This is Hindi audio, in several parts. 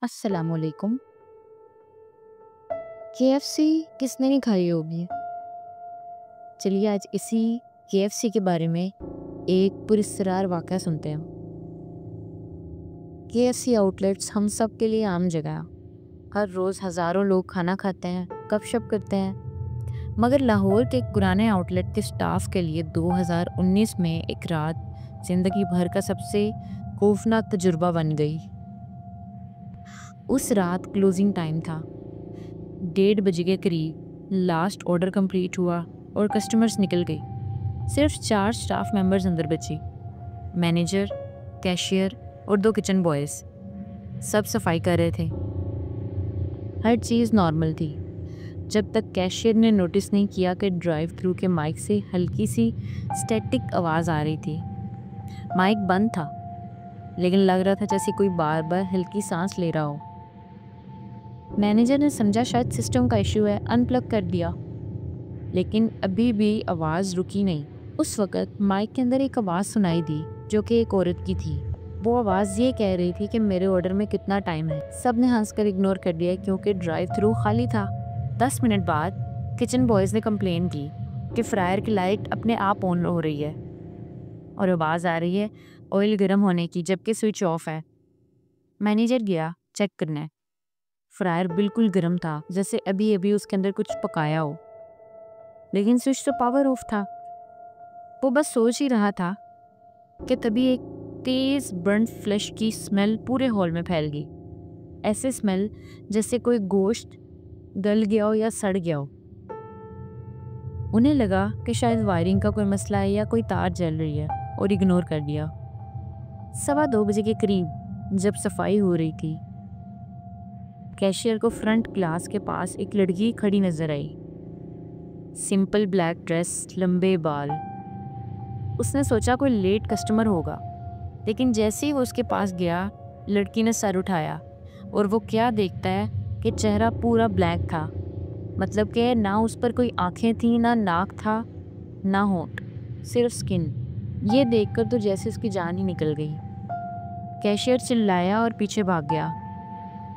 अस्सलामुअलैकुम। केएफसी किसने नहीं खाई होगी? चलिए आज इसी केएफसी के बारे में एक पुरस्कार वाक़या सुनते हैं। केएफसी आउटलेट्स हम सब के लिए आम जगह है। हर रोज़ हज़ारों लोग खाना खाते हैं, गपशप करते हैं। मगर लाहौर के एक पुराने आउटलेट के स्टाफ के लिए 2019 में एक रात ज़िंदगी भर का सबसे खौफनाक तजुर्बा बन गई। उस रात क्लोजिंग टाइम था। 1:30 के करीब लास्ट ऑर्डर कंप्लीट हुआ और कस्टमर्स निकल गए। सिर्फ 4 स्टाफ मेंबर्स अंदर बचे। मैनेजर, कैशियर और 2 किचन बॉयज़। सब सफाई कर रहे थे। हर चीज़ नॉर्मल थी जब तक कैशियर ने नोटिस नहीं किया कि ड्राइव थ्रू के माइक से हल्की सी स्टैटिक आवाज़ आ रही थी। माइक बंद था लेकिन लग रहा था जैसे कोई बार बार हल्की सांस ले रहा हो। मैनेजर ने समझा शायद सिस्टम का इशू है, अनप्लग कर दिया। लेकिन अभी भी आवाज़ रुकी नहीं। उस वक़्त माइक के अंदर एक आवाज़ सुनाई दी जो कि एक औरत की थी। वो आवाज़ ये कह रही थी कि मेरे ऑर्डर में कितना टाइम है। सब ने हंसकर इग्नोर कर दिया क्योंकि ड्राइव थ्रू खाली था। 10 मिनट बाद किचन बॉयज़ ने कंप्लेन की कि फ्रायर की लाइट अपने आप ऑन हो रही है और आवाज़ आ रही है ऑयल गर्म होने की जबकि स्विच ऑफ है। मैनेजर गया चेक करने। फ्रायर बिल्कुल गर्म था, जैसे अभी अभी उसके अंदर कुछ पकाया हो, लेकिन स्विच तो पावर ऑफ था। वो बस सोच ही रहा था कि तभी एक तेज बर्न फ्लेश की स्मेल पूरे हॉल में फैल गई। ऐसे स्मेल जैसे कोई गोश्त गल गया हो या सड़ गया हो। उन्हें लगा कि शायद वायरिंग का कोई मसला है या कोई तार जल रही है और इग्नोर कर दिया। 2:15 के करीब जब सफाई हो रही थी, कैशियर को फ्रंट ग्लास के पास एक लड़की खड़ी नजर आई। सिंपल ब्लैक ड्रेस, लंबे बाल। उसने सोचा कोई लेट कस्टमर होगा, लेकिन जैसे ही वो उसके पास गया, लड़की ने सर उठाया और वो क्या देखता है कि चेहरा पूरा ब्लैक था। मतलब कि ना उस पर कोई आंखें थी, ना नाक था, ना होंठ, सिर्फ स्किन। ये देखकर तो जैसे उसकी जान ही निकल गई। कैशियर चिल्लाया और पीछे भाग गया।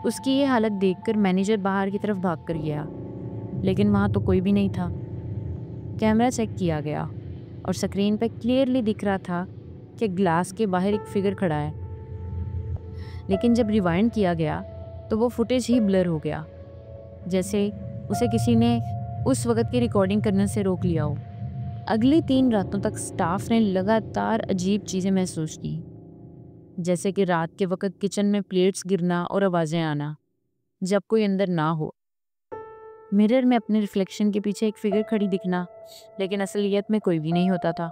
उसकी ये हालत देखकर मैनेजर बाहर की तरफ भाग कर गया, लेकिन वहाँ तो कोई भी नहीं था। कैमरा चेक किया गया और स्क्रीन पर क्लियरली दिख रहा था कि ग्लास के बाहर एक फिगर खड़ा है। लेकिन जब रिवाइंड किया गया तो वो फुटेज ही ब्लर हो गया, जैसे उसे किसी ने उस वक्त की रिकॉर्डिंग करने से रोक लिया हो। अगली 3 रातों तक स्टाफ ने लगातार अजीब चीज़ें महसूस की, जैसे कि रात के वक्त किचन में प्लेट्स गिरना और आवाज़ें आना जब कोई अंदर ना हो। मिरर में अपने रिफ्लेक्शन के पीछे एक फिगर खड़ी दिखना, लेकिन असलियत में कोई भी नहीं होता था।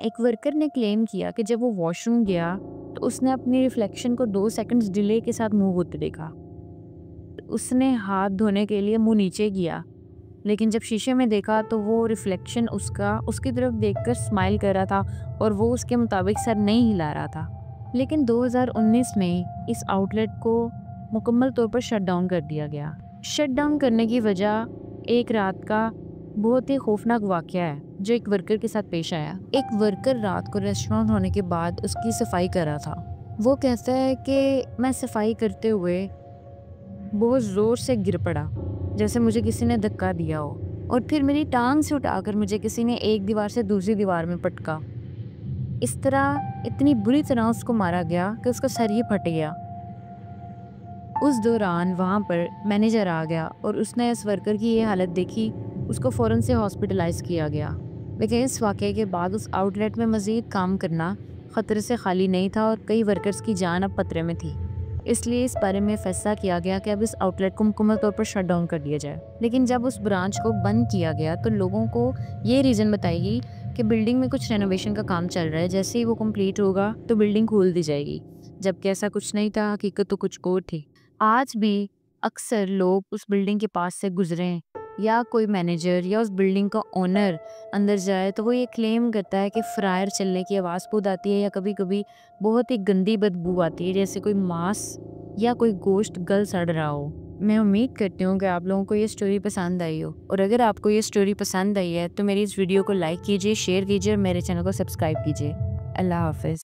एक वर्कर ने क्लेम किया कि जब वो वॉशरूम गया तो उसने अपनी रिफ्लेक्शन को 2 सेकंड्स डिले के साथ मुंह होते देखा। उसने हाथ धोने के लिए मुंह नीचे किया, लेकिन जब शीशे में देखा तो वो रिफ्लेक्शन उसकी तरफ देखकर स्माइल कर रहा था और वो उसके मुताबिक सर नहीं हिला रहा था। लेकिन 2019 में इस आउटलेट को मुकम्मल तौर पर शट डाउन कर दिया गया। शट डाउन करने की वजह एक रात का बहुत ही खौफनाक वाक़या है जो एक वर्कर के साथ पेश आया। एक वर्कर रात को रेस्टोरेंट होने के बाद उसकी सफाई कर रहा था। वो कहता है कि मैं सफाई करते हुए बहुत ज़ोर से गिर पड़ा, जैसे मुझे किसी ने धक्का दिया हो, और फिर मेरी टांग से उठाकर मुझे किसी ने एक दीवार से दूसरी दीवार में पटका। इस तरह इतनी बुरी तरह उसको मारा गया कि उसका सर ही फट गया। उस दौरान वहाँ पर मैनेजर आ गया और उसने इस वर्कर की ये हालत देखी। उसको फ़ौरन से हॉस्पिटलाइज किया गया। लेकिन इस वाक़े के बाद उस आउटलेट में मज़ीद काम करना ख़तरे से खाली नहीं था और कई वर्कर्स की जान अब खतरे में थी। इसलिए इस बारे में फ़ैसला किया गया कि अब इस आउटलेट को मुकम्मल तौर पर शट डाउन कर दिया जाए। लेकिन जब उस ब्रांच को बंद किया गया तो लोगों को ये रीज़न बताई गई कि बिल्डिंग में कुछ रेनोवेशन का काम चल रहा है, जैसे ही वो कंप्लीट होगा तो बिल्डिंग खोल दी जाएगी, जबकि ऐसा कुछ नहीं था। हकीकत तो कुछ और थी। आज भी अक्सर लोग उस बिल्डिंग के पास से गुजरें या कोई मैनेजर या उस बिल्डिंग का ओनर अंदर जाए तो वो ये क्लेम करता है कि फ्रायर चलने की आवाज़ बहुत आती है या कभी कभी बहुत ही गंदी बदबू आती है, जैसे कोई मांस या कोई गोश्त गल सड़ रहा हो। मैं उम्मीद करती हूँ कि आप लोगों को ये स्टोरी पसंद आई हो, और अगर आपको ये स्टोरी पसंद आई है तो मेरी इस वीडियो को लाइक कीजिए, शेयर कीजिए और मेरे चैनल को सब्सक्राइब कीजिए। अल्लाह हाफ़िज़।